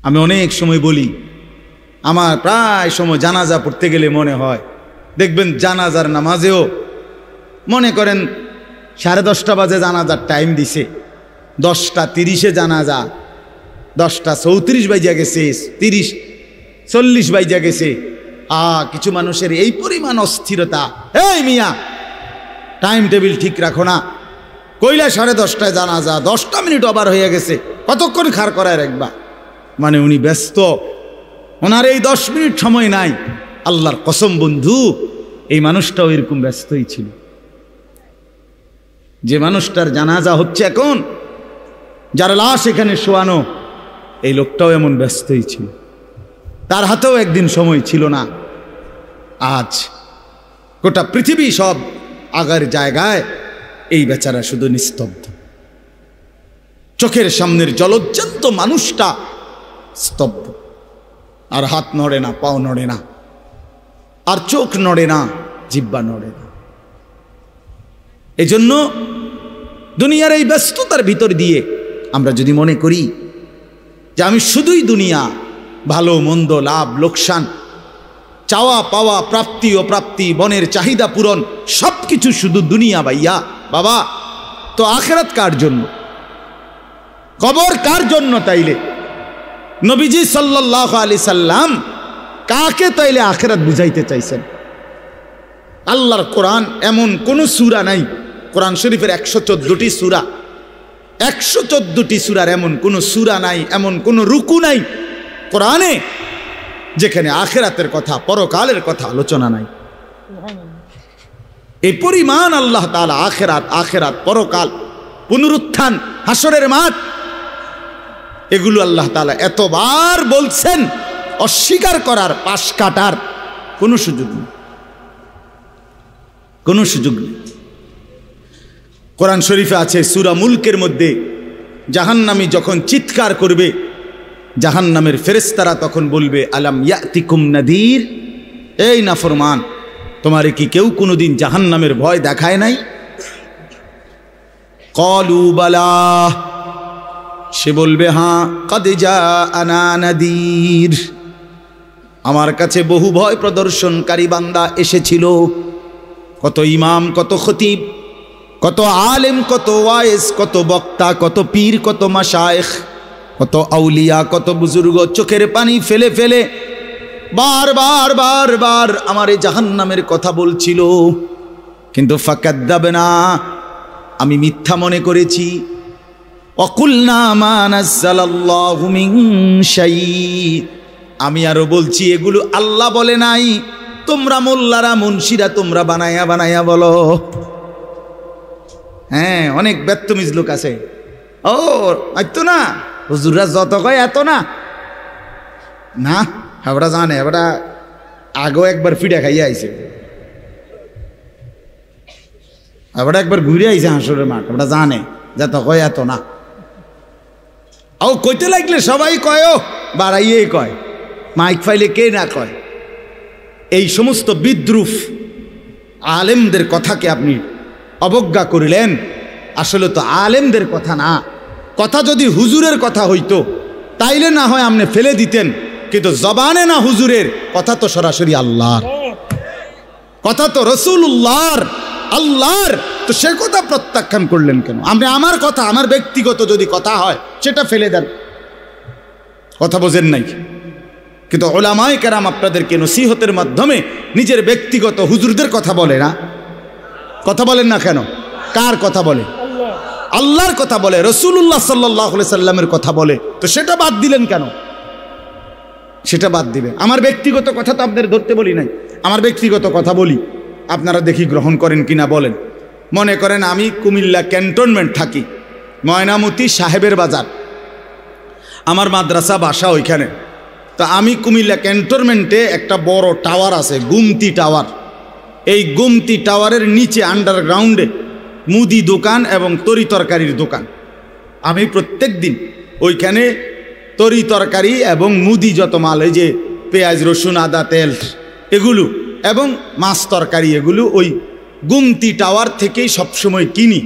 আমি অনেক সময় বলি, আমার প্রায় সময় জানাজা পড়তে গেলে মনে হয়, দেখবেন জানাজার নামাজেও মনে করেন 10:30 বাজে জানাজার টাইম দিছে, 10:30 জানাজা, 10:34 বাজে গেছে, 30-40 বাজে গেছে। কিছু মানুষের এই পরিমাণ অস্থিরতা, এই মিয়া টাইম টেবিল ঠিক রাখো না, কইলা 10:30টায় জানাজা, 10টা মিনিট ওভার হয়ে গেছে, কতক্ষণ খাড় করায় রাখবা? মানে উনি ব্যস্ত, ওনার এই 10 মিনিট সময় নাই। আল্লাহর কসম বন্ধু, এই মানুষটাও এরকম ব্যস্তই ছিল। যে মানুষটার জানাজা হচ্ছে এখন, যার লাশ এখানে শোয়ানো, এই লোকটাও এমন ব্যস্তই ছিল। তার হাতেও একদিন সময় ছিল না। আজ গোটা পৃথিবী সব আগার জায়গায়, এই বেচারা শুধু নিস্তব্ধ। চোখের সামনের জলজ্জান্ত মানুষটা স্তব্ধ, আর হাত নড়ে না, পাও নড়ে না, আর চোখ নড়ে না, জিহ্বা নড়ে না। এজন্য দুনিয়ার এই ব্যস্ততার ভিতর দিয়ে আমরা যদি মনে করি যে আমি শুধুই দুনিয়া, ভালো মন্দ, লাভ লোকসান, চাওয়া পাওয়া, প্রাপ্তি অপ্রাপ্তি, বনের চাহিদা পূরণ, সব কিছু শুধু দুনিয়া ভাইয়া, বাবা তো আখেরাত কার জন্য? কবর কার জন্য? তাইলে নবীজি সাল্লাল্লাহু আলাইহি সাল্লাম কাকে তাইলে আখেরাত বুঝাইতে চাইছেন? আল্লাহর কোরআন এমন কোন সূরা নাই, কোরআন শরীফের 114টি সূরা, 114টি সূরার এমন কোন সূরা নাই, এমন কোন রুকু নাই কোরআনে যেখানে আখেরাতের কথা, পরকালের কথা আলোচনা নাই। এই পরিমাণ আল্লাহ তাআলা আখেরাত, আখেরাত, পরকাল, পুনরুত্থান, হাসরের মাঠ, এগুলো আল্লাহ তাআলা এতবার বলছেন, অস্বীকার করার, পাশ কাটার কোনো সুযোগ নেই, কোনো সুযোগ নেই। কোরআন শরীফে আছে সূরা মুলকের মধ্যে, জাহান্নামী যখন চিৎকার করবে, জাহান্নামের ফেরেশতারা তখন বলবে, আলাম ইয়াতিকুম নাদির, এই নাফরমান, তোমারে কি কেউ কোনোদিন জাহান্নামের ভয় দেখায় নাই? ক্বালু বালা, সে বলবে হ্যাঁ, কাদ জাআনা নাদির, আমার কাছে বহু ভয় প্রদর্শনকারী বান্দা এসেছিল। কত ইমাম, কত খতিব, কত আলেম, কত ওয়াইজ, কত বক্তা, কত পীর, কত মাশায়েখ, কত আউলিয়া, কত বুজুর্গ চোখের পানি ফেলে ফেলে বারবার বারবার আমার এই জাহান্নামের কথা বলছিল, কিন্তু ফাকাদ্দাবনা, আমি মিথ্যা মনে করেছি। ওয়াকুলনা মা নাযালাল্লাহু মিন শাই, আমি আরো বলছি এগুলো আল্লাহ বলে নাই, তোমরা মোল্লারা, মুন্সিরা তোমরা বানায়া বানায়া বলো। হ্যাঁ, অনেক বেত্তমিজ লোক আছে, ও আইতো না হুজুররা যত কয় এত না, না হাবড়া জানে, হাবড়া আগেও একবার ফিডা খাইয়া আইছে, হাবড়া একবার ঘুরে আইছে হাসরের মাঠ, হাবড়া জানে যত কয় এত না। ও কইতে লাগলে সবাই কয়, ও বাড়াইয়েই কয়, মাইক ফাইলে কে না কয়। এই সমস্ত বিদ্রুপ আলেমদের কথাকে আপনি অবজ্ঞা করিলেন, আসলে তো আলেমদের কথা না, কথা যদি হুজুরের কথা হইতো তাইলে না হয় আপনি ফেলে দিতেন, কিন্তু জবানে না হুজুরের কথা, তো সরাসরি আল্লাহর কথা, তো রাসূলুল্লাহর, আল্লাহর, তো সে কথা প্রত্যাখ্যান করলেন কেন? আপনি আমার কথা, আমার ব্যক্তিগত যদি কথা হয় সেটা ফেলে দেন, কথা বোঝেন নাই। কিন্তু উলামায়ে কেরাম আপনাদেরকে নসিহতের মাধ্যমে নিজের ব্যক্তিগত হুজুরদের কথা বলে না, কথা বলেন না কেন? কার কথা বলে? আল্লাহর কথা বলে, রাসূলুল্লাহ সাল্লাল্লাহু আলাইহি সাল্লামের কথা বলে, তো সেটা বাদ দিলেন কেন? সেটা বাদ দিবেন। আমার ব্যক্তিগত কথা তো আপনাদের ধরতে বলি নাই, আমার ব্যক্তিগত কথা বলি, আপনারা দেখি গ্রহণ করেন কিনা বলেন। মনে করেন আমি কুমিল্লা ক্যান্টনমেন্ট থাকি, ময়নামতি সাহেবের বাজার, আমার মাদ্রাসা বাসা ওইখানে। তো আমি কুমিল্লা ক্যান্টনমেন্টে একটা বড় টাওয়ার আছে, গুমতি টাওয়ার। এই গুমতি টাওয়ারের নিচে আন্ডারগ্রাউন্ডে মুদি দোকান এবং তরি তরকারির দোকান। আমি প্রত্যেক দিন ওইখানে তরি তরকারি এবং মুদি যত মাল, এই যে পেঁয়াজ, রসুন, আদা, তেল এগুলো এবং মাছ তরকারি, এগুলো ওই গুমতি টাওয়ার থেকেই সবসময় কিনি।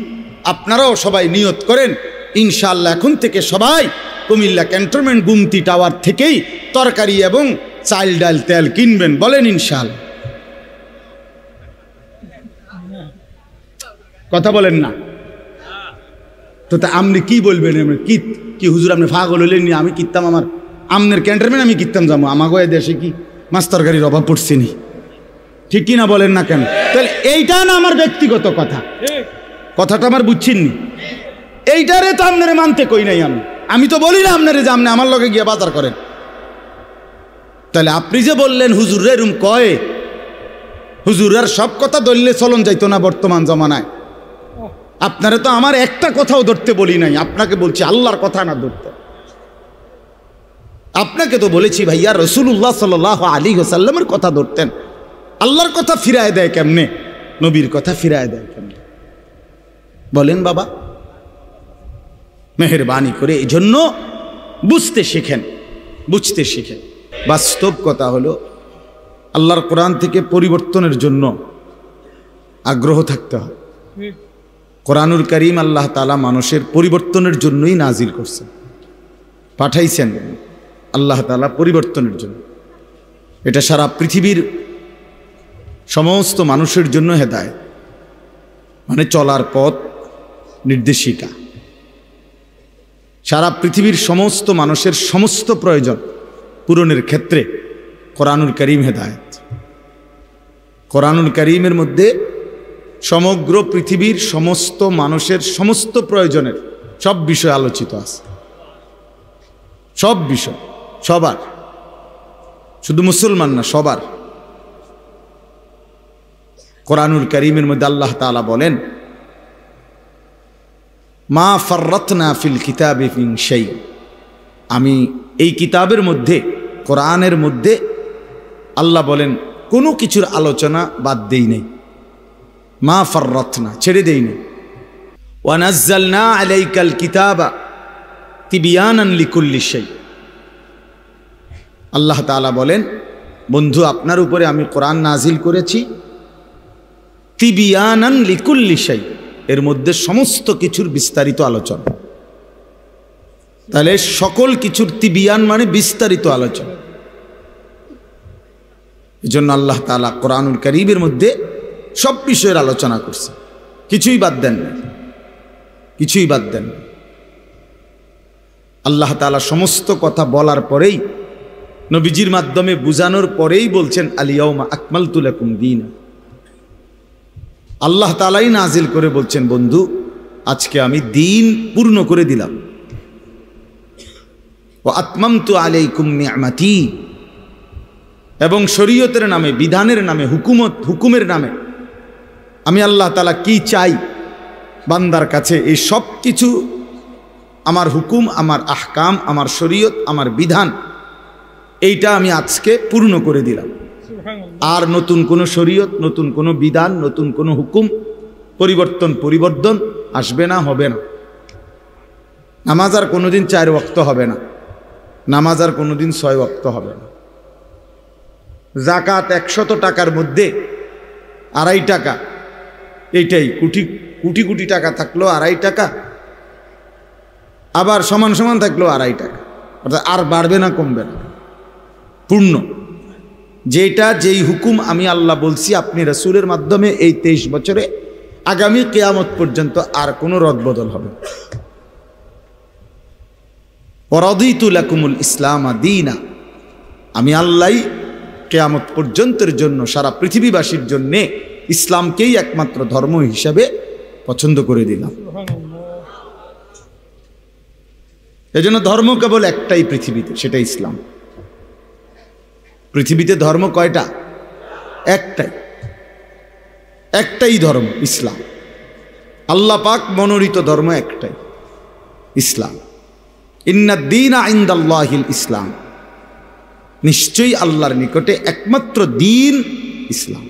আপনারাও সবাই নিয়ত করেন ইনশাআল্লাহ এখন থেকে সবাই কুমিল্লা ক্যান্টনমেন্ট গুমতি টাওয়ার থেকেই তরকারি এবং চাল ডাল তেল কিনবেন, বলেন ইনশাআল্লাহ। কথা বলেন না তো, তা আপনি কি বলবেন? কি হুজুর আপনি পাগল হইলেন নি? আমি কিনতাম আমার আমনের ক্যান্টনমেন্ট আমি কিনতাম যাবো, আমাকে দেশে কি মাছ তরকারির অভাব পড়ছে নি? ঠিক কি না বলেন না কেন? তাহলে এইটা না আমার ব্যক্তিগত কথা, কথাটা আমার বুঝছেননি। এইটারে তো আপনারে মানতে কই নাই আমি তো বলি না আপনারে যে আপনি আমার লগে গিয়ে বাজার করেন। তাহলে আপনি যে বললেন হুজুর এরম কয়, হুজুরের সব কথা ধরলে চলন যাইতো না বর্তমান জমানায়। আপনারা তো আমার একটা কথাও ধরতে বলি নাই, আপনাকে বলছি আল্লাহর কথা না ধরতে। আপনাকে তো বলেছি ভাইয়া রাসূলুল্লাহ সাল্লাল্লাহু আলাইহি ওয়াসাল্লামের কথা ধরতেন। আল্লাহর কথা ফিরায় দেয় কেমনে? নবীর কথা ফিরায় দেয় কেমনে? বলেন বাবা, মেহেরবানি করে এই জন্য বুঝতে শিখেন, বুঝতে শিখেন। বাস্তব কথা হলো আল্লাহর কোরআন থেকে পরিবর্তনের জন্য আগ্রহ থাকতে হয়। কোরআনুল কারীম আল্লাহ তাআলা মানুষের পরিবর্তনের জন্যই নাজিল করছেন, পাঠাইছেন আল্লাহ তাআলা পরিবর্তনের জন্য। এটা সারা পৃথিবীর সমস্ত মানুষের জন্য হেদায়েত, মানে চলার পথ নির্দেশিকা। সারা পৃথিবীর সমস্ত মানুষের সমস্ত প্রয়োজন পূরণের ক্ষেত্রে কোরআনুল কারীম হেদায়েত। কোরআনুল কারীমের মধ্যে সমগ্র পৃথিবীর সমস্ত মানুষের সমস্ত প্রয়োজনের সব বিষয় আলোচিত আছে, সব বিষয়, সবার, শুধু মুসলমান না, সবার। কোরআনুল কারীমের মধ্যে আল্লাহ তাআলা বলেন, মা ফাররাতনা ফিল কিতাবি মিন শাই, আমি এই কিতাবের মধ্যে, কোরআনের মধ্যে আল্লাহ বলেন কোনো কিছুর আলোচনা বাদ দেই নাই। মা ফাররাতনা, ছেড়ে দেই নাই। ওয়া নাযালনা আলাইকাল কিতাবা তিবিয়ানান লিকুল্লি শাই, আল্লাহ তাআলা বলেন বন্ধু আপনার উপরে আমি কোরআন নাজিল করেছি তিবিয়ানান লিকুল্লি শাই, এর মধ্যে সমস্ত কিছুর বিস্তারিত আলোচনা। তাহলে সকল কিছুর তিবিয়ান মানে বিস্তারিত আলোচনা। এজন্য আল্লাহ তাআলা কোরআনুল কারীমের মধ্যে সব বিষয়ের আলোচনা করছে, কিছুই বাদ দেন না, কিছুই বাদ দেন না। আল্লাহ তাআলা সমস্ত কথা বলার পরেই, নবীজির মাধ্যমে বুঝানোর পরেই বলছেন আল-ইয়াউমা আকমালতু লাকুম দীনা। আল্লাহ তাআলাই নাজিল করে বলছেন বন্ধু আজকে আমি দিন পূর্ণ করে দিলাম। ওয়া আতমামতু আলাইকুম নি'মাতি, এবং শরীয়তের নামে, বিধানের নামে, হুকুমের নামে আমি আল্লাহ তাআলা কি চাই বান্দার কাছে, এই সব কিছু আমার হুকুম, আমার আহকাম, আমার শরীয়ত, আমার বিধান, এইটা আমি আজকে পূর্ণ করে দিলাম। আর নতুন কোনো শরীয়ত, নতুন কোনো বিধান, নতুন কোনো হুকুম পরিবর্তন আসবে না, হবে না। নামাজ আর কোনোদিন 4 ওয়াক্ত হবে না, নামাজ আর কোনোদিন 6 ওয়াক্ত হবে না। যাকাত 100 টাকার মধ্যে 2.5 টাকা, এইটাই কোটি কোটি টাকা থাকলো 2.5 টাকা, আবার সমান সমান থাকলো 2.5 টাকা, অর্থাৎ আর বাড়বে না, কমবে না, পূর্ণ। যেই হুকুম আমি আল্লাহ বলছি আপনি রাসূলের মাধ্যমে এই 23 বছরে, আগামী কিয়ামত পর্যন্ত আর কোনো রদবদল হবে না। ওয়ারাদিতু লাকুমুল ইসলাম দীনা, আমি আল্লাহ কিয়ামত পর্যন্তের জন্য, সারা পৃথিবীবাসীর জন্য ইসলামকেই একমাত্র ধর্ম হিসাবে পছন্দ করে দিলাম। এজন্য ধর্ম কেবল একটাই পৃথিবীতে, সেটা ইসলাম। পৃথিবীতে ধর্ম কয়টা? একটাই ধর্ম, ইসলাম। আল্লাহ পাক মনোনীত ধর্ম একটাই, ইসলাম। ইন্নাদ-দীনা ইনদাল্লাহিল ইসলাম, নিশ্চয়ই আল্লাহর নিকটে একমাত্র দিন ইসলাম।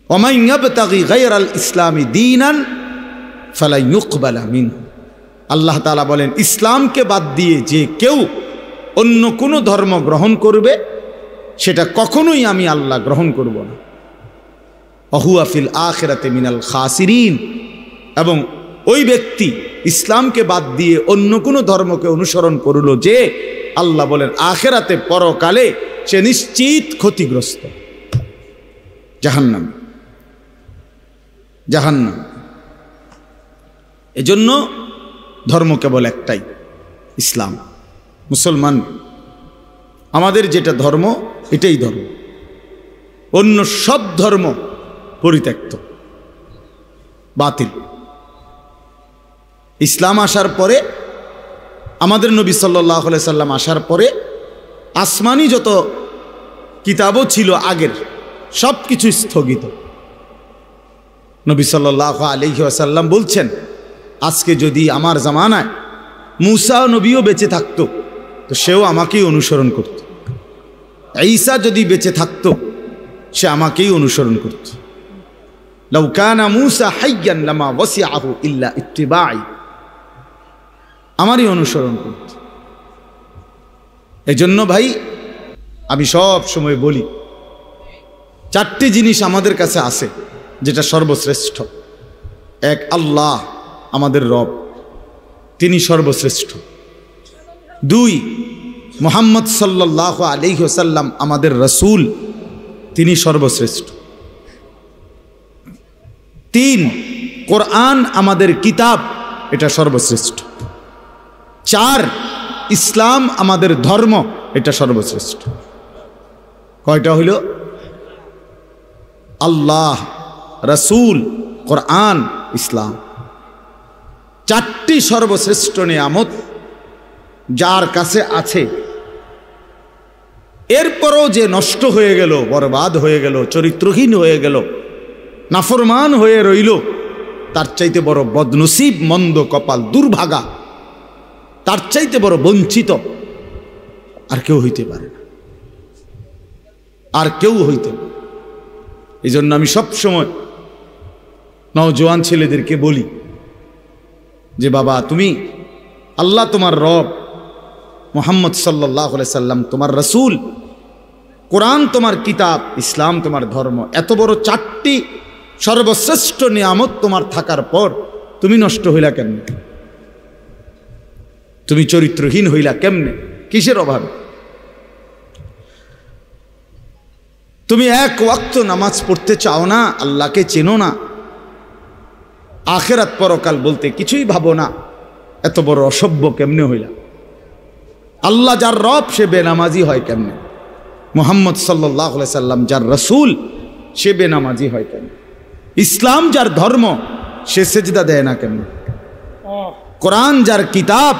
ওয়া মান ইয়াবতাগি গায়রাল ইসলামি দীনান ফালা ইউকবালা মিনহু, আল্লাহ তাআলা বলেন ইসলামকে বাদ দিয়ে যে কেউ অন্য কোনো ধর্ম গ্রহণ করবে সেটা কখনোই আমি আল্লাহ গ্রহণ করব না। ওয়া হুয়া ফিল আখিরাতি মিনাল খাসিরিন, এবং ওই ব্যক্তি ইসলামকে বাদ দিয়ে অন্য কোনো ধর্মকে অনুসরণ করল, যে আল্লাহ বলেন আখিরাতে পরকালে সে নিশ্চিত ক্ষতিগ্রস্ত, জাহান্নাম, জাহান্নাম। এজন্য ধর্ম কেবল একটাই, ইসলাম। মুসলমান আমাদের যেটা ধর্ম এটাই ধর্ম, অন্য সব ধর্ম পরিত্যক্ত, বাতিল। ইসলাম আসার পরে, আমাদের নবী সাল্লাল্লাহু আলাইহি সাল্লাম আসার পরে আসমানি যত কিতাবও ছিল আগের, সব কিছু স্থগিত। নবী সাল্লাল্লাহু আলাইহি ওয়াসাল্লাম বলছেন, আজকে যদি আমার জামানায় মূসা নবীও বেঁচে থাকতো তো সেও আমাকেই অনুসরণ করত, ঈসা যদি বেঁচে থাকতো সে আমাকেই অনুসরণ করত। লাউ কানা মূসা হাইয়ান লামা ওয়াসিআহু ইল্লা ইত্তিবাই, আমারই অনুসরণ করত। এজন্য ভাই আমি সব সময় বলি, চারটি জিনিস আমাদের কাছে আছে যেটা সর্বশ্রেষ্ঠ। এক, আল্লাহ আমাদের রব, তিনি সর্বশ্রেষ্ঠ। দুই, মুহাম্মদ সাল্লাল্লাহু আলাইহি ওয়াসাল্লাম আমাদের রাসূল, তিনি সর্বশ্রেষ্ঠ। তিন, কোরআন আমাদের কিতাব, এটা সর্বশ্রেষ্ঠ। চার, ইসলাম আমাদের ধর্ম, এটা সর্বশ্রেষ্ঠ। কয়টা হইল? আল্লাহ, রাসূল, কোরআন, ইসলাম। চারটি সর্বশ্রেষ্ঠ নিয়ামত যার কাছে আছে, এরপরও যে নষ্ট হয়ে গেল, বরবাদ হয়ে গেল, চরিত্রহীন হয়ে গেল, নাফরমান হয়ে রইল, তার চাইতে বড় বদনসিব, মন্দ কপাল, দুর্ভাগা, তার চাইতে বড় বঞ্চিত আর কেউ হইতে পারে না, আর কেউ হইতে পারে। এই জন্য আমি সবসময় নওজোয়ান ছেলেদেরকে বলি যে বাবা, তুমি, আল্লাহ তোমার রব, মুহাম্মদ সাল্লাল্লাহু আলাইহি সাল্লাম তোমার রাসূল, কোরআন তোমার কিতাব, ইসলাম তোমার ধর্ম, এত বড় চারটি সর্বশ্রেষ্ঠ নিয়ামত তোমার থাকার পর তুমি নষ্ট হইলা কেমনে? তুমি চরিত্রহীন হইলা কেমনে? কিসের অভাবে? তুমি এক ওয়াক্ত নামাজ পড়তে চাও না, আল্লাহকে চেনো না, আখিরাত পরকাল বলতে কিছুই ভাবো না, এত বড় অসভ্য কেমনে হইলা? আল্লাহ যার রব সে বেনামাজি হয় কেমনে? মুহাম্মদ সাল্লাল্লাহু আলাইহি সাল্লাম যার রাসূল সে বেনামাজি হয় কেমনে? ইসলাম যার ধর্ম সে সেজদা দেয় না কেমনে? কোরআন যার কিতাব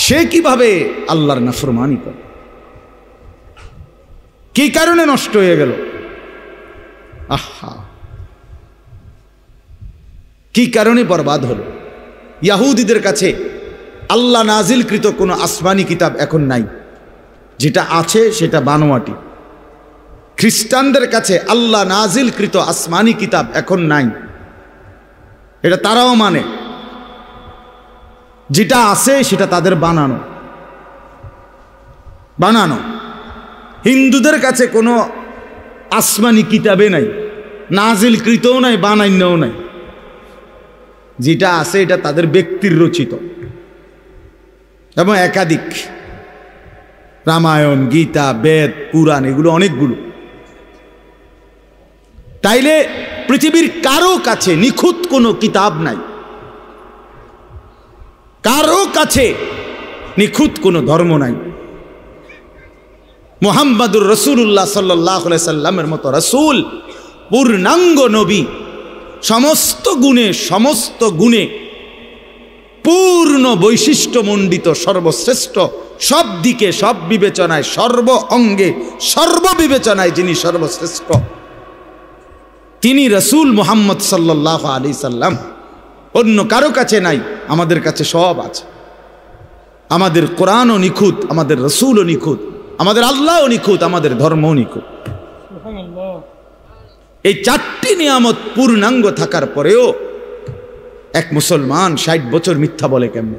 সে কিভাবে আল্লাহর নাফরমানি করে? কি কারণে নষ্ট হয়ে গেল? আহা, কি কারণে বরবাদ হলো? ইহুদিদের কাছে আল্লাহ নাজিলকৃত কোনো আসমানি কিতাব এখন নাই, যেটা আছে সেটা বানোয়াটি। খ্রিস্টানদের কাছে আল্লাহ নাজিলকৃত আসমানি কিতাব এখন নাই, এটা তারাও মানে, যেটা আছে সেটা তাদের বানানো বানানো। হিন্দুদের কাছে কোনো আসমানি কিতাবে নাই, নাজিলকৃতও নাই, বানাইনও নাই, যেটা আছে এটা তাদের ব্যক্তির রচিত এবং একাধিক, রামায়ণ, গীতা, বেদ, পুরাণ, এগুলো অনেকগুলো। তাইলে পৃথিবীর কারো কাছে নিখুঁত কোনো কিতাব নাই, কারো কাছে নিখুঁত কোনো ধর্ম নাই। মুহাম্মাদুর রাসূলুল্লাহ সাল্লাল্লাহু আলাইহি সাল্লামের মতো রাসূল, পূর্ণাঙ্গ নবী, সমস্ত গুণে পূর্ণ বৈশিষ্ট্যমণ্ডিত, সর্বশ্রেষ্ঠ, সব দিকে, সব বিবেচনায়, সর্ব অঙ্গে, সর্ববিবেচনায় যিনি সর্বশ্রেষ্ঠ, তিনি রাসূল মুহাম্মদ সাল্লাল্লাহু আলাইহি সাল্লাম। অন্য কারো কাছে নাই, আমাদের কাছে সব আছে। আমাদের কোরআনও নিখুঁত, আমাদের রাসূলও নিখুঁত, আমাদের আল্লাহও নিখুঁত, আমাদের ধর্মও নিখুঁত। এই চারটি নিয়ামত পূর্ণাঙ্গ থাকার পরেও এক মুসলমান 60 বছর মিথ্যা বলে কেমনে?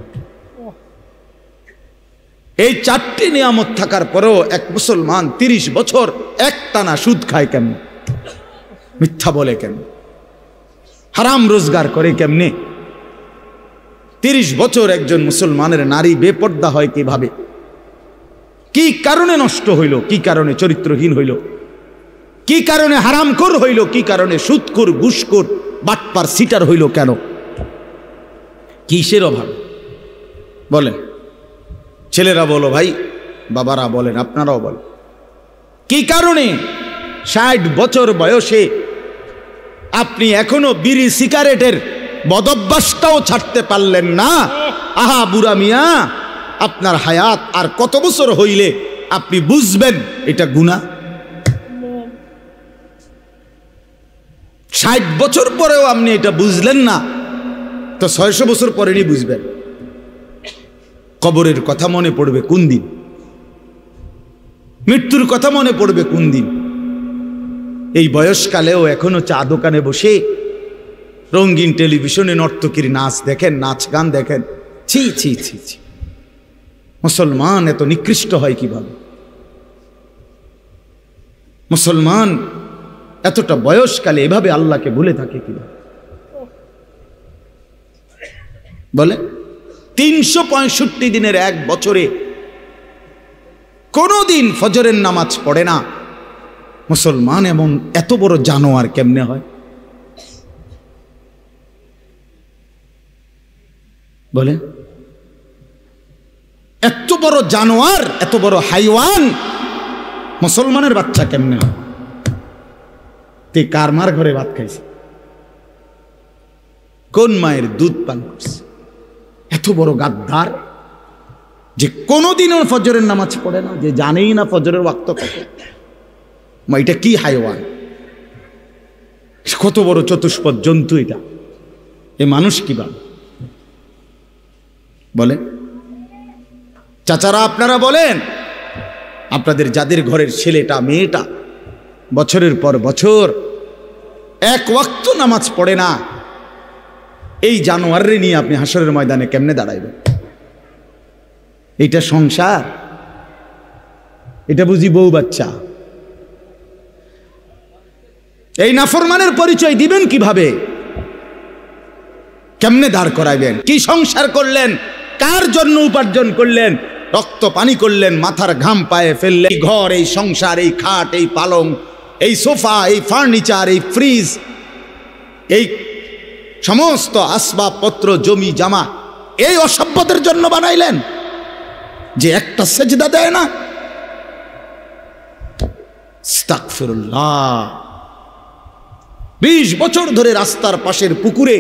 এই চারটি নিয়ামত থাকার পরেও এক মুসলমান 30 বছর একটানা সুদ খায় কেমনে? মিথ্যা বলে কেমনে? হারাম রোজগার করে কেমনে? 30 বছর একজন মুসলমানের নারী বেপর্দা হয় কিভাবে? কি কারণে নষ্ট হইল? কি কারণে চরিত্রহীন হইল? কি কারণে হারামখোর হইল? কি কারণে সুদখোর, ঘুষখোর, বাটপার, সিটার হইল? কেন? কিসের অভাব বলেন? ছেলেরা বলো ভাই, বাবারা বলেন, আপনারাও বলেন, কি কারণে 60 বছর বয়সে আপনি এখনো বিড়ি সিগারেটের বদভ্যাসটাও ছাড়তে পারলেন না? আহা বুড়া মিয়া, আপনার হায়াত আর কত বছর হইলে আপনি বুঝবেন এটা গুনাহ? 60 বছর পরেও আপনি এটা বুঝলেন না, তো 600 বছর পরেই বুঝবেন। কবরের কথা মনে পড়বে কোন দিন? মৃত্যুর কথা মনে পড়বে কোন দিন? এই বয়সকালেও এখনো চা দোকানে বসে রঙিন টেলিভিশনে নর্তকীর নাচ দেখেন, নাচ গান দেখেন। ছি ছি ছি ছি, মুসলমান এত নিকৃষ্ট হয় কিভাবে? মুসলমান এতটা বয়সকালে এভাবে আল্লাহকে ভুলে থাকে কিভাবে? বলে 365 দিনের এক বছরে কোনদিন ফজরের নামাজ পড়ে না মুসলমান, এমন এত বড় জানোয়ার কেমনে হয়? বলে এত বড় জানোয়ার, এত বড় হাইওয়ান মুসলমানের বাচ্চা কেমনে হয়? তুই কার মার ঘরে ভাত খাইছে? কোন মায়ের দুধ পান করছে? এত বড় গাদ্দার যে কোনোদিনও ফজরের নামাজ পড়ে না, যে জানেই না ফজরের ওয়াক্ত কত। এটা কি হাইওয়ান? কত বড় চতুষ্পদ জন্তু এটা! এ মানুষ কিভাবে? বলে চাচারা, আপনারা বলেন, আপনাদের যাদের ঘরের ছেলেটা মেয়েটা বছরের পর বছর এক ওয়াক্ত নামাজ পড়ে না, এই জানোয়ারে নিয়ে আপনি হাসরের ময়দানে কেমনে দাঁড়াইবেন? এটা সংসার? এটা বুঝি বউ বাচ্চা? এই নাফরমানের পরিচয় দিবেন কিভাবে? কেমনে দাঁড় করাইবেন? কি সংসার করলেন? কার জন্য উপার্জন করলেন? রক্ত পানি করলেন, মাথার ঘাম পায়ে ফেললেন। এই ঘর, এই সংসার, এই খাট, এই পালং, এই সোফা, এই ফার্নিচার, এই ফ্রিজ, এই সমস্ত আসবাবপত্র, জমি জামা, এই অসভ্যদের জন্য বানাইলেন যে একটা সেজদা দেয় না। আস্তাগফিরুল্লাহ। 20 বছর ধরে রাস্তার পাশের পুকুরে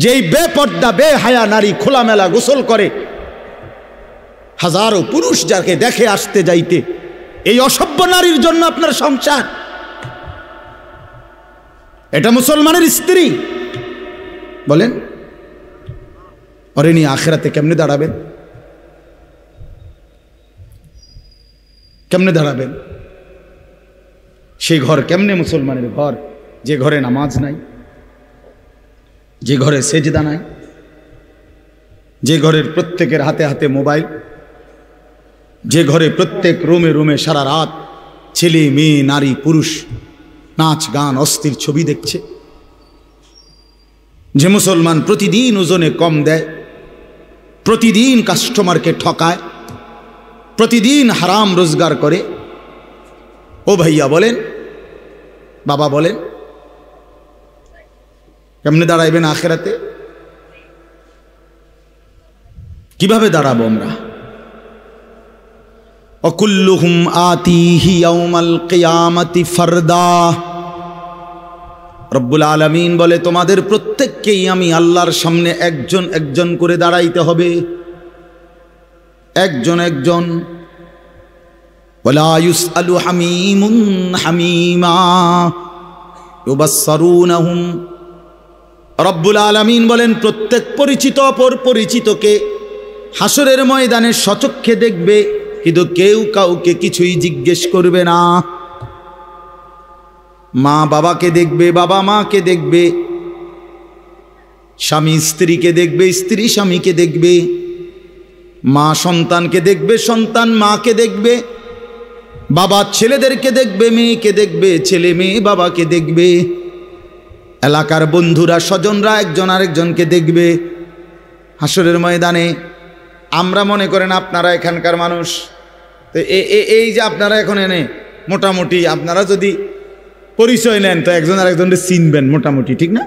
যেই বেপর্দা বেহায়া নারী খোলামেলা গোসল করে, হাজারো পুরুষ যাকে দেখে আসতে যাইতে, এই অসভ্য নারীর জন্য আপনার সংসার? এটা মুসলমানের স্ত্রী? বলেন, ওরে নিয়ে আখিরাতে কেমনে দাঁড়াবেন? কেমনে দাঁড়াবেন? সেই ঘর কেমনে মুসলমানের ঘর যে ঘরে নামাজ নাই, যে ঘরে সেজদা নাই, যে ঘরের প্রত্যেকের হাতে হাতে মোবাইল, যে ঘরে প্রত্যেক রুমে রুমে সারা রাত ছেলে মেয়ে নারী পুরুষ নাচ গান অস্থির ছবি দেখছে, যে মুসলমান প্রতিদিন ওজনে কম দেয়, প্রতিদিন কাস্টমারকে ঠকায়, প্রতিদিন হারাম রোজগার করে। ও ভাইয়া বলেন, বাবা বলেন, কেমনে দাঁড়াইবেন আখিরাতে? কিভাবে দাঁড়াবো আমরা? অকুল্লুহুম আতিহি ইয়াউমাল কিয়ামাতি ফারদা। রব্বুল আলামিন বলে, তোমাদের প্রত্যেককেই আমি আল্লাহর সামনে একজন একজন করে দাঁড়াইতে হবে, একজন একজন। ওয়ালা ইউসআলু হামিমুন হামিমা ইউবাসসারুনহুম। রব্বুল আলামিন বলেন, প্রত্যেক পরিচিত অপর পরিচিতকে হাসরের ময়দানে সচক্ষে দেখবে, কিন্তু কেউ কাউকে কিছুই জিজ্ঞেস করবে না। মা বাবাকে দেখবে, বাবা মাকে দেখবে, স্বামী স্ত্রীকে দেখবে, স্ত্রী স্বামীকে দেখবে, মা সন্তানকে দেখবে, সন্তান মাকে দেখবে, বাবা ছেলেদেরকে দেখবে, মেয়েকে দেখবে, ছেলে মেয়ে বাবাকে দেখবে, এলাকার বন্ধুরা স্বজনরা একজন আরেকজনকে দেখবে, হাসরের ময়দানে আমরা মনে করেন আপনারা এখানকার মানুষ, তো এই যে আপনারা এখন এনে মোটামুটি আপনারা যদি পরিচয় নেন তো একজন আর একজনকে চিনবেন মোটামুটি, ঠিক না?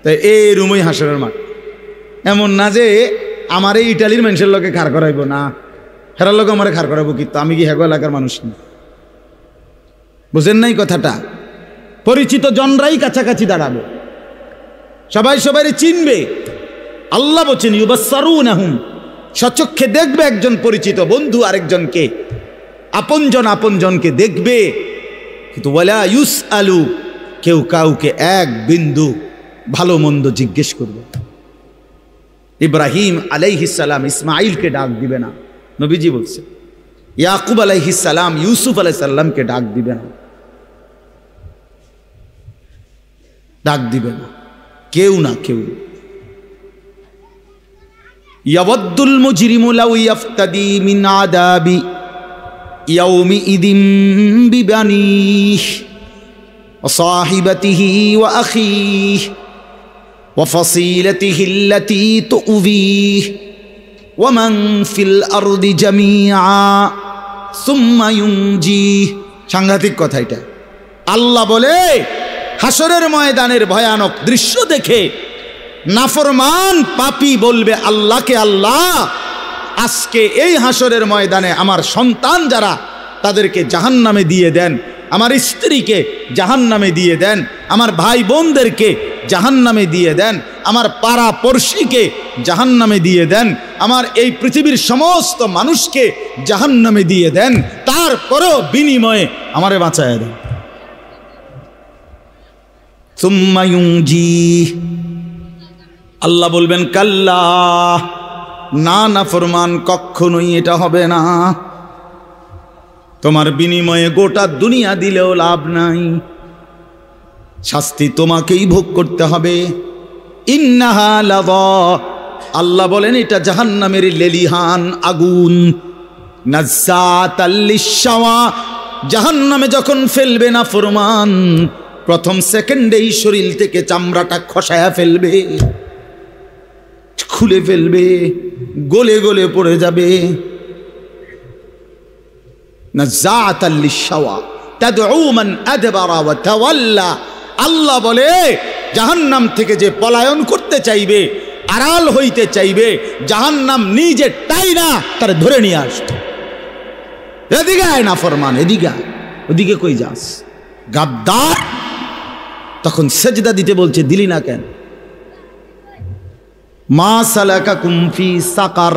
তো এই রুমই হাসরের মাঠ। এমন না যে আমার এই ইটালির মানুষের লোকে খাড় করাইব, না হেরার লোক আমার খাড় করাবো, কিন্তু আমি কি হেগো এলাকার মানুষ না? বুঝেন নাই কথাটা? পরিচিত জনরাই কাছাকাছি দাঁড়াবে, সবাই সবাই চিনবে। আল্লাহ বলছেন ইউবাসসারুনাহুম, সচক্ষে দেখবে একজন পরিচিত বন্ধু আরেকজনকে, আপনজন আপনজনকে দেখবে। কিন্তু ওয়ালা ইউসআলু, কেউ কাউকে এক বিন্দু ভালো মন্দ জিজ্ঞেস করবে। ইব্রাহিম আলাইহিস সালাম ইসমাইলকে ডাক দিবে না, নবীজি বলছে। ইয়াকুব আলাইহিস সালাম ইউসুফ আলাইহিস সালামকে ডাক দিবে না, ডাক দিবে না, কেউ না কেউ। ইয়াওয়াদ্দুল মুজরিমু লাউ ইয়াফতাদি মিন আযাবি ইয়াউমিইযিন বিবানিহি ওয়া সাহিবাতিহি ওয়া আখিহি ওয়া ফাসিলাতিহি আল্লাতী তু'বিহি ওয়া মান ফিল আরদি জামিআ সুম্মা ইউনজিহি। সাংঘাতিক কথা এটা। আল্লাহ বলে হাসরের ময়দানের ভয়ানক দৃশ্য দেখে নাফরমান পাপী বলবে আল্লাহকে, আল্লাহ আজকে এই হাসরের ময়দানে আমার সন্তান যারা তাদেরকে জাহান্নামে দিয়ে দেন, আমার স্ত্রীকে জাহান্নামে দিয়ে দেন, আমার ভাই বোনদেরকে জাহান্নামে দিয়ে দেন, আমার পাড়া পড়শিকে জাহান্নামে দিয়ে দেন, আমার এই পৃথিবীর সমস্ত মানুষকে জাহান্নামে দিয়ে দেন, তারপরেও বিনিময়ে আমারে বাঁচায় দেন। সুম্মা ইউনজিহি, আল্লাহ বলবেন কাল্লা, না না ফরমান, কখনোই এটা হবে না। তোমার বিনিময়ে গোটা দুনিয়া দিলেও লাভ নাই, শাস্তি তোমাকেই ভোগ করতে হবে। ইন্নাহা লাযা, আল্লাহ বলেন এটা জাহান্নামের লেলিহান আগুন। নাজ্জাতাল লিশ-শাওয়া, জাহান্নামে যখন ফেলবে না ফরমান, প্রথম সেকেন্ডেই শরীর থেকে চামড়াটা খসায়া ফেলবে, খুলে ফেলবে, গলে গলে পড়ে যাবে। নাজ্জাতাল লিশ-শাওয়া তাদউ মান আদবারা ওয়া তাওয়াল্লা, আল্লাহ বলে জাহান্নাম থেকে যে পলায়ন করতে চাইবে, আড়াল হইতে চাইবে, জাহান্নাম নিজে টাইনা তার ধরে নিয়ে আসবে। এদিকে আয় না ফরমান, এদিকে আয়, ওদিকে কই যাস গাদ্দার। তখন সেজদা দিতে বলছে, দিলি না কেন? মা সালাকাকুম ফি সাকার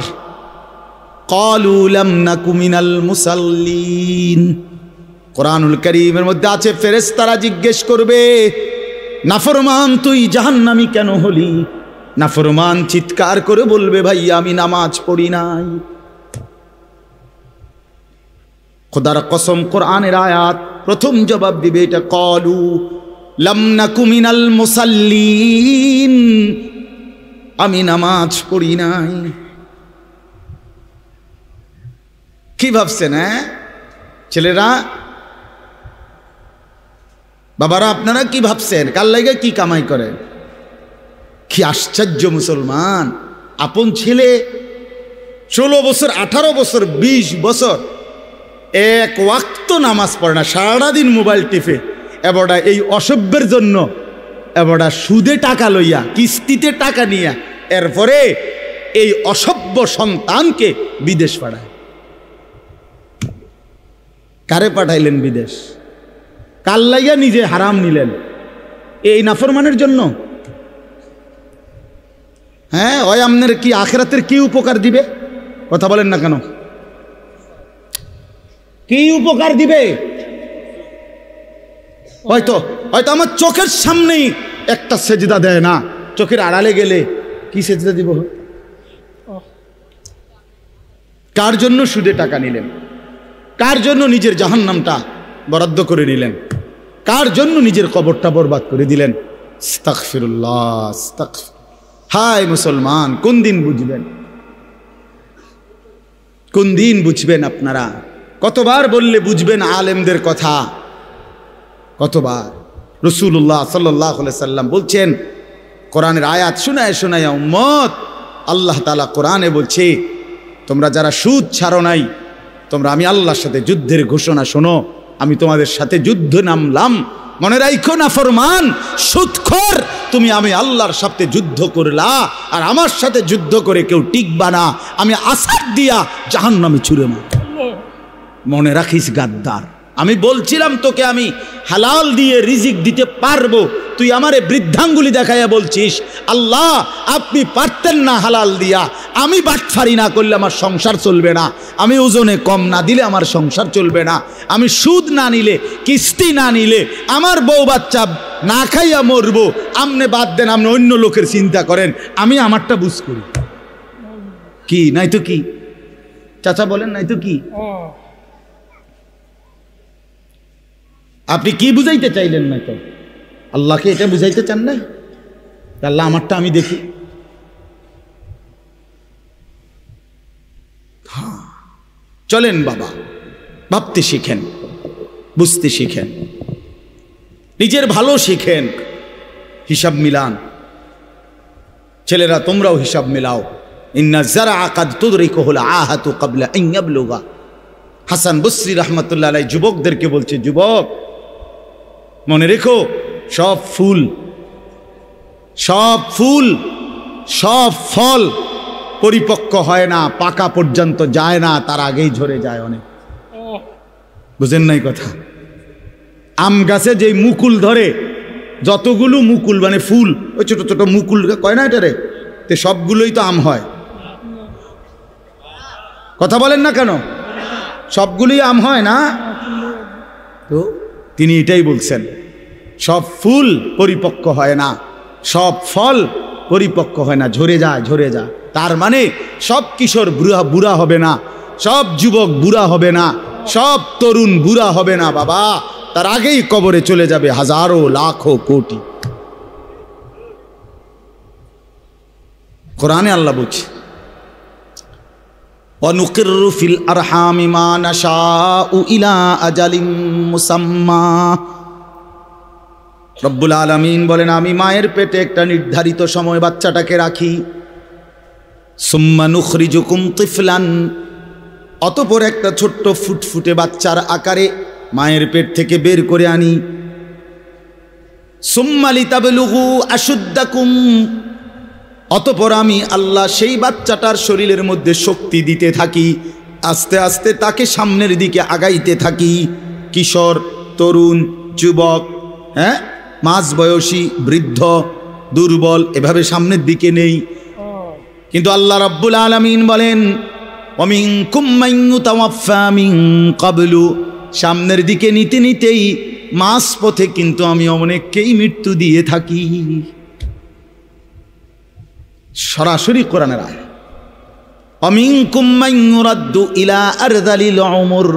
ক্বালু লাম নাকু মিনাল মুসাল্লিন। কোরআনুল কারীমের মধ্যে আছে ফেরেশতারা জিজ্ঞেস করবে, নাফরমান তুই জাহান্নামী কেন হলি? নাফরমান চিৎকার করে বলবে, ভাই আমি নামাজ পড়ি নাই। খোদার কসম, কোরআনের আয়াত প্রথম জবাব দিবে এটা, ক্বালু লাম নাকু মিনাল মুসাল্লিন, আমি নামাজ পড়ি নাই। কি ভাবছেন ছেলেরা, বাবারা আপনারা কি ভাবছেন? কার লাগে কি কামাই করেন? কি আশ্চর্য মুসলমান, আপন ছেলে 16 বছর 18 বছর 20 বছর এক ওয়াক্ত নামাজ পড়ে না, সারাদিন মোবাইল টিপে, এবারটা এই অসভ্যের জন্য এবারটা সুদে টাকা লইয়া, কিস্তিতে টাকা নিয়া, এরপরে এই অসভ্য সন্তানকে বিদেশ পাঠায়। কারে পাঠাইলেন বিদেশ? কাল লাইয়া নিজে হারাম নিলেন এই নাফরমানের জন্য। হ্যাঁ, ওই আপনার কি আখিরাতের কি উপকার দিবে? কথা বলেন না কেন? কি উপকার দিবে? হয়তো হয়তো আমার চোখের সামনেই একটা সেজদা দেয় না, চোখের আড়ালে গেলে কি সেজদা দিব? কার জন্য সুদে টাকা নিলেন? কার জন্য নিজের জাহান্নামটা বরাদ্দ করে নিলেন? কার জন্য নিজের কবরটা বরবাদ করে দিলেন? আস্তাগফিরুল্লাহ, আস্তাগফির। হায় মুসলমান, কোন দিন বুঝবেন? কোন দিন বুঝবেন আপনারা? কতবার বললে বুঝবেন আলেমদের কথা? কতবার? রাসূলুল্লাহ সাল্লাল্লাহু আলাইহি সাল্লাম বলছেন, কোরআনের আয়াত শোনায় শোনায় উম্মত আল্লাহ তাআলা কোরআনে বলছে, তোমরা যারা সুদ ছাড়ো নাই, তোমরা আমি আল্লাহর সাথে যুদ্ধের ঘোষণা শোনো, আমি তোমাদের সাথে যুদ্ধ নামলাম। মনে রাখো না ফরমান, সুদখোর, তুমি আমি আল্লাহর সাথে যুদ্ধ করলা, আর আমার সাথে যুদ্ধ করে কেউ টিকবা না, আমি আসাদ দিয়া জাহান্নামে ছুঁড়ে মারব। মনে রাখিস গাদ্দার, আমি বলছিলাম তোকে আমি হালাল দিয়ে রিজিক দিতে পারবো, তুই আমারে বৃদ্ধাঙ্গুলি দেখাইয়া বলছিস আল্লাহ আপনি পারতেন না হালাল দিয়া, আমি বাটফারি না করলে আমার সংসার চলবে না, আমি ওজনে কম না দিলে আমার সংসার চলবে না, আমি সুদ না নিলে, কিস্তি না নিলে আমার বউ বাচ্চা না খাইয়া মরবো, আমনে বাদ দেন, আপনি অন্য লোকের চিন্তা করেন, আমি আমারটা বুঝ করি। কি নাই তো কি চাচা বলেন, নাই তো কি? আপনি কি বুঝাইতে চাইলেন? না তো আল্লাহকে এটা বুঝাইতে চান না? আল্লাহ আমারটা আমি দেখি। চলেন বাবা, ভাবতে শিখেন, বুঝতে শিখেন, নিজের ভালো শিখেন, হিসাব মিলান। ছেলেরা তোমরাও হিসাব মিলাও। ইন্না যারা আকাদ তুদরিকুহুল আহাতু ক্বাবলা আন ইয়াবলুগা। হাসান বসরি রাহমাতুল্লাহ আলাইহি যুবকদেরকে বলছে, যুবক মনে রেখো, সব ফুল, সব ফুল, সব ফল পরিপক্ক হয় না, পাকা পর্যন্ত যায় না, তার আগেই ঝরে যায় অনেক। বুঝেন নাই কথা? আম গাছে যে মুকুল ধরে, যতগুলো মুকুল মানে ফুল, ওই ছোট ছোট মুকুল কয় না এটারে, তে সবগুলোই তো আম হয়। কথা বলেন না কেন? সবগুলোই আম হয় না? তো তিনি এটাই বলছেন, সব ফুল পরিপক্ক হয় না, সব ফল পরিপক্ক হয় না, ঝরে যায়, ঝরে যায়। তার মানে সব কিশোর বুড়া হবে না, সব যুবক বুড়া হবে না, সব তরুণ বুড়া হবে না বাবা, তার আগেই কবরে চলে যাবে হাজারো লাখো কোটি। কোরআনে আল্লাহ বলছে, ওয়ানুকিররু ফিল আরহামি মা নাশাউ ইলা আজালিম মুসাম্মা। রব্বুল আলামিন বলেন, আমি মায়ের পেটে একটা নির্ধারিত সময় বাচ্চাটাকে রাখি। সুম্মা নুখরিজুকুম তিফলান, অতঃপর একটা ছোট্ট ফুটফুটে বাচ্চার আকারে মায়ের পেট থেকে বের করে আনি। সুম্মা লিতাবলুগু আশুদ্দাকুম, অতঃপর আমি আল্লাহ সেই বাচ্চাটার শরীরের মধ্যে শক্তি দিতে থাকি, আস্তে আস্তে তাকে সামনের দিকে আগাইতে থাকি। কিশোর, তরুণ, যুবক, হ্যাঁ, মাঝবয়সী, বৃদ্ধ, দুর্বল, এভাবে সামনের দিকে নেই। কিন্তু আল্লাহ রাব্বুল আলামিন বলেন, ওয়ামিনকুম মান ইউতাওয়াফফা মিন ক্বাবলু, সামনের দিকে নিতে নিতেই মাঝ পথে কিন্তু আমি অনেককেই মৃত্যু দিয়ে থাকি। সরাসরি কোরআনের আয়াত। ওয়ামিনকুম মান ইউরাদ্দু ইলা আরযালিল উমর,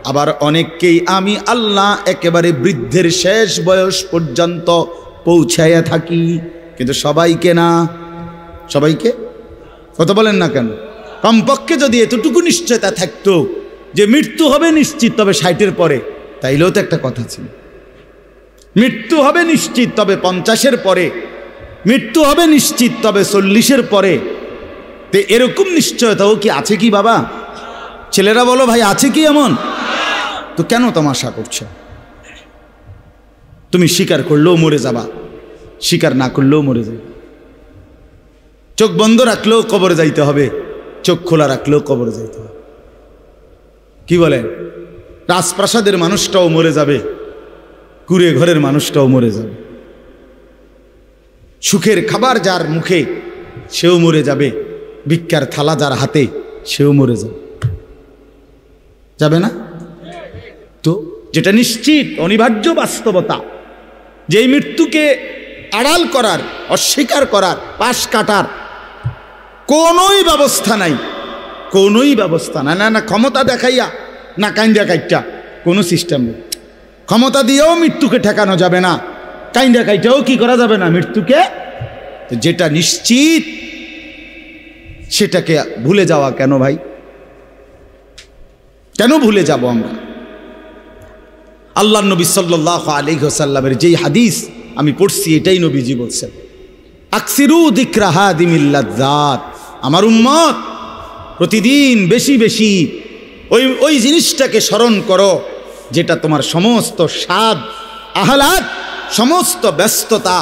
আবার অনেককেই আমি আল্লাহ একেবারে বৃদ্ধের শেষ বয়স পর্যন্ত পৌঁছাইয়া থাকি, কিন্তু সবাইকে না। সবাইকে কথা বলেন না কেন? কমপক্ষে যদি এতটুকু নিশ্চয়তা থাকতো যে মৃত্যু হবে নিশ্চিত, তবে 60-এর পরে, তাইলেও তো একটা কথা ছিল। মৃত্যু হবে নিশ্চিত, তবে 50-এর পরে, মৃত্যু হবে নিশ্চিত, তবে 40-এর পরে। তো এরকম নিশ্চয়তাও কি আছে কি বাবা? ছেলেরা বলো ভাই, আছে কি এমন? তো কেন তামাশা করছো? তুমি স্বীকার করলেও মরে যাবা, স্বীকার না করলেও মরে যাবে। চোখ বন্ধ রাখলেও কবরে যাইতে হবে, চোখ খোলা রাখলেও কবরে যাইতে হবে। কি বলেন? রাজপ্রাসাদের মানুষটাও মরে যাবে, কুড়ে ঘরের মানুষটাও মরে যাবে, সুখের খাবার যার মুখে সেও মরে যাবে, ভিক্ষার থালা যার হাতে সেও মরে যাবে। যাবে না? তো যেটা নিশ্চিত অনিবার্য বাস্তবতা, যেই মৃত্যুকে আড়াল করার, অস্বীকার করার, পাশ কাটার কোনোই ব্যবস্থা নাই, কোনোই ব্যবস্থা নাই। না ক্ষমতা দেখাইয়া, না কাইন্দা কাইটা, কোনো সিস্টেম নেই। ক্ষমতা দিয়েও মৃত্যুকে ঠেকানো যাবে না, কাইন্দা কাইটাও কি করা যাবে না মৃত্যুকে। যেটা নিশ্চিত সেটাকে ভুলে যাওয়া কেন ভাই? কেন ভুলে যাব আমরা? আল্লাহ নবী সাল্লাল্লাহু আলাইহি ওয়াসাল্লামের যেই হাদিস আমি পড়ছি, এটাই নবীজি বলছেন, আকসিরু যিকরা হাদিমিল লাযযাত, আমার উম্মত প্রতিদিন বেশি বেশি ওই জিনিসটাকে স্মরণ করো যেটা তোমার সমস্ত স্বাদ আহ্লাদ সমস্ত ব্যস্ততা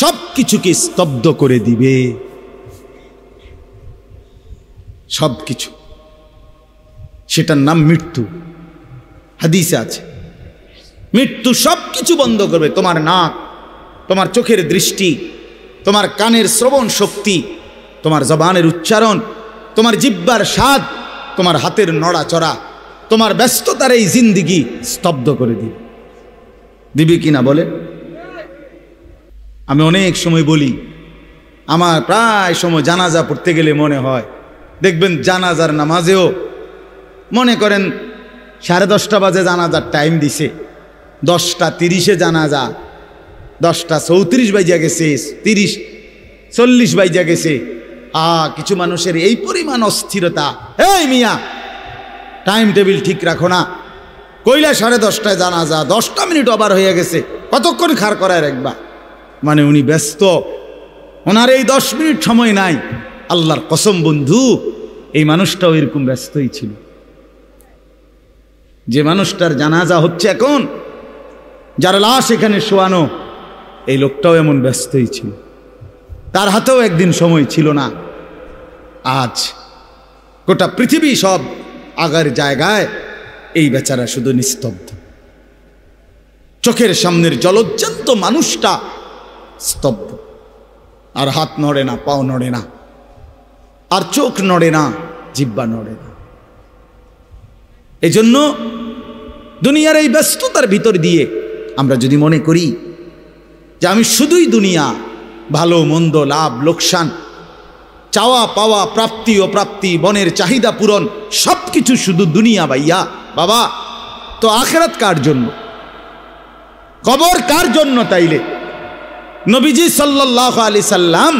সব কিছুকে স্তব্ধ করে দিবে। সব কিছু, সেটার নাম মৃত্যু। হাদিসে আছে মৃত্যু সব কিছু বন্ধ করবে। তোমার নাক, তোমার চোখের দৃষ্টি, তোমার কানের শ্রবণ শক্তি, তোমার জবানের উচ্চারণ, তোমার জিহ্বার স্বাদ, তোমার হাতের নড়াচড়া, তোমার ব্যস্ততার এই জিন্দিগি স্তব্ধ করে দিবে। দিবে কিনা বলে? আমি অনেক সময় বলি, আমার প্রায় সময় জানাজা পড়তে গেলে মনে হয়, দেখবেন জানাজার নামাজেও মনে করেন 10:30 বাজে জানাজার টাইম দিছে, 10:30 জানাজা, 10:34 বাজে গেছে, 30-40 বাজে গেছে। কিছু মানুষের এই পরিমাণ অস্থিরতা, এই মিয়া টাইম টেবিল ঠিক রাখো না, কইলা 10:30টায় জানাজা, 10টা মিনিট ওভার হয়ে গেছে, কতক্ষণ খাড় করায় রাখবা? মানে উনি ব্যস্ত, ওনার এই 10 মিনিট সময় নাই। আল্লাহর কসম বন্ধু, এই মানুষটাও এরকম ব্যস্তই ছিল। যে মানুষটার জানাজা হচ্ছে এখন, যার লাশ এখানে শোয়ানো, এই লোকটাও এমন ব্যস্তই ছিল। তার হাতেও একদিন সময় ছিল না। আজ গোটা পৃথিবী সব আগার জায়গায়, এই বেচারা শুধু নিস্তব্ধ। চোখের সামনের জলজ্জান্ত মানুষটা স্তব্ধ, আর হাত নড়ে না, পাও নড়ে না, আর চোখ নড়ে না, জিহ্বা নড়ে না। এজন্য দুনিয়ার এই ব্যস্ততার ভিতর দিয়ে আমরা যদি মনে করি যে আমি শুধুই দুনিয়া, ভালো মন্দ, লাভ লোকসান, চাওয়া পাওয়া, প্রাপ্তি অপ্রাপ্তি, বনের চাহিদা পূরণ, সব কিছু শুধু দুনিয়া ভাইয়া, বাবা তো আখেরাত কার জন্য? কবর কার জন্য? তাইলে নবীজি সাল্লাল্লাহু আলাইহি সাল্লাম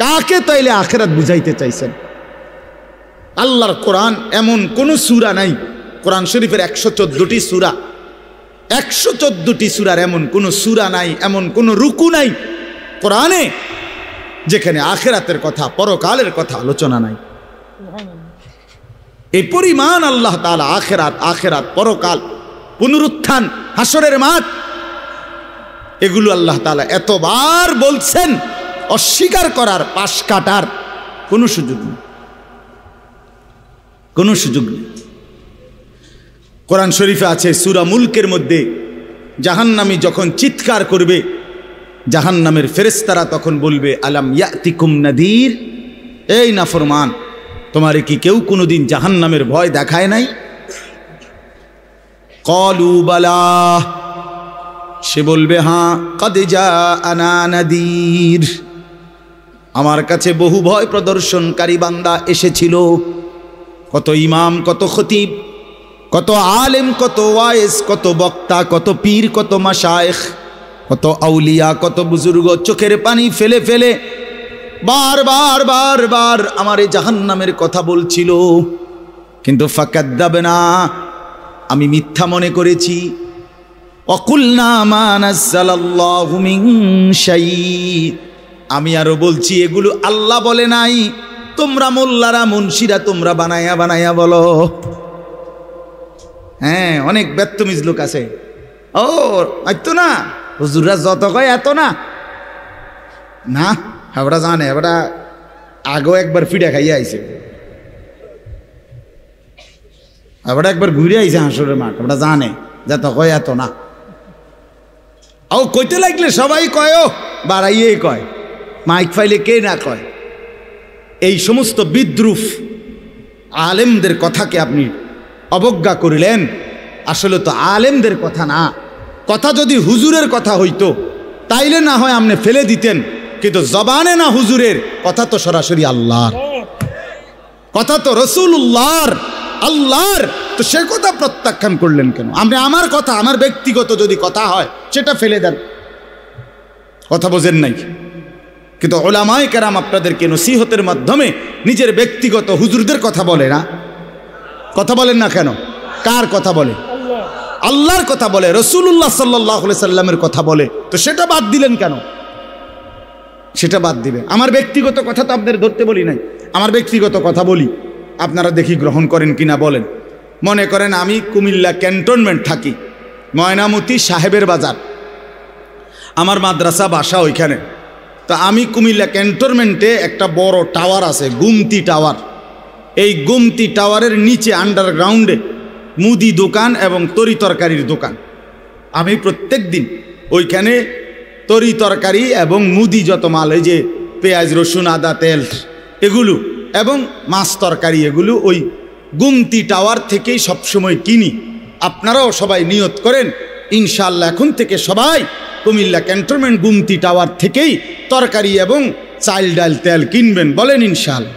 কাকে তাইলে আখেরাত বুঝাইতে চাইছেন? আল্লাহর কোরআন এমন কোন সূরা নাই, কোরআন শরীফের 114টি সূরা, 114টি সূরার এমন কোন সূরা নাই, এমন কোন রুকু নাই কোরআনে যেখানে আখেরাতের কথা, পরকালের কথা আলোচনা নাই। এই পরিমাণ আল্লাহ তাআলা আখেরাত, আখেরাত, পরকাল, পুনরুত্থান, হাসরের মাঠ, এগুলো আল্লাহ তাআলা এতবার বলছেন, অস্বীকার করার, পাশ কাটার কোনো সুযোগ নেই, কোনো সুযোগ নেই। কোরআন শরীফে আছে সূরা মুলকের মধ্যে, জাহান্নামী যখন চিৎকার করবে, জাহান্নামের ফেরেশতারা তখন বলবে, আলাম ইয়াতিকুম নাদির, এই নাফরমান, তোমারে কি কেউ কোনোদিন জাহান্নামের ভয় দেখায় নাই? ক্বালু বালা, সে বলবে হ্যাঁ, কদ জাআনা নাদির, আমার কাছে বহু ভয় প্রদর্শনকারী বান্দা এসেছিল। কত ইমাম, কত খতিব, কত আলেম, কত ওয়াইজ, কত বক্তা, কত পীর, কত মাশায়েখ, কত আউলিয়া, কত বুজুর্গ চোখের পানি ফেলে ফেলে বারবার বারবার আমার এই জাহান্নামের কথা বলছিল, কিন্তু ফাকাদ্দাবনা, আমি মিথ্যা মনে করেছি। ওয়াকুলনা মা নাযালাল্লাহু মিন শাই, আমি আরো বলছি এগুলো আল্লাহ বলে নাই, তোমরা মোল্লারা, মুন্সিরা তোমরা বানায়া বানায়া বলো। হ্যাঁ, অনেক বেত্তমিজ লোক আছে, ও আইতো না হুজুররা যত কয় এত না, না হাবড়া জানে, হাবড়া আগেও একবার ফিডা খাইয়া আইছে, হাবড়া একবার ঘুরে আইছে হাসরের মাঠ, হাবড়া জানে যত কয় এত না। ও কইতে লাগলে সবাই কয়, ও বাড়াইয়ে কয়, মাইক ফাইলে কে না কয়। এই সমস্ত বিদ্রুপ আলেমদের কথাকে আপনি অবজ্ঞা করিলেন। আসলে তো আলেমদের কথা না, কথা যদি হুজুরের কথা হইতো তাইলে না হয় আপনি ফেলে দিতেন, কিন্তু জবানে না হুজুরের কথা, তো সরাসরি আল্লাহর কথা, তো রাসূলুল্লাহর, আল্লাহর, তো সে কথা প্রত্যাখ্যান করলেন কেন? আপনি আমার কথা, আমার ব্যক্তিগত যদি কথা হয় সেটা ফেলে দেন, কথা বোঝেন নাই। কিন্তু উলামায়ে কেরাম আপনাদেরকে নসিহতের মাধ্যমে নিজের ব্যক্তিগত হুজুরদের কথা বলে না, কথা বলেন না কেন? কার কথা বলে? আল্লাহর কথা বলে, রাসূলুল্লাহ সাল্লাল্লাহু আলাইহি সাল্লামের কথা বলে, তো সেটা বাদ দিলেন কেন? সেটা বাদ দিবেন। আমার ব্যক্তিগত কথা তো আপনাদের ধরতে বলি নাই, আমার ব্যক্তিগত কথা বলি, আপনারা দেখি গ্রহণ করেন কিনা বলেন। মনে করেন আমি কুমিল্লা ক্যান্টনমেন্ট থাকি, ময়নামতি সাহেবের বাজার, আমার মাদ্রাসা বাসা ওইখানে। তো আমি কুমিল্লা ক্যান্টনমেন্টে একটা বড় টাওয়ার আছে, গুমতি টাওয়ার। এই গুমতি টাওয়ারের নিচে আন্ডারগ্রাউন্ডে মুদি দোকান এবং তরি তরকারির দোকান। আমি প্রত্যেক দিন ওইখানে তরি তরকারি এবং মুদি যত মাল, এই যে পেঁয়াজ রসুন আদা তেল এগুলো এবং মাছ তরকারি, এগুলো ওই গুমতি টাওয়ার থেকেই সবসময় কিনি। আপনারাও সবাই নিয়ত করেন ইনশাআল্লাহ এখন থেকে সবাই কুমিল্লা ক্যান্টনমেন্ট গুমতি টাওয়ার থেকেই তরকারি এবং চাল ডাল তেল কিনবেন, বলেন ইনশাআল্লাহ।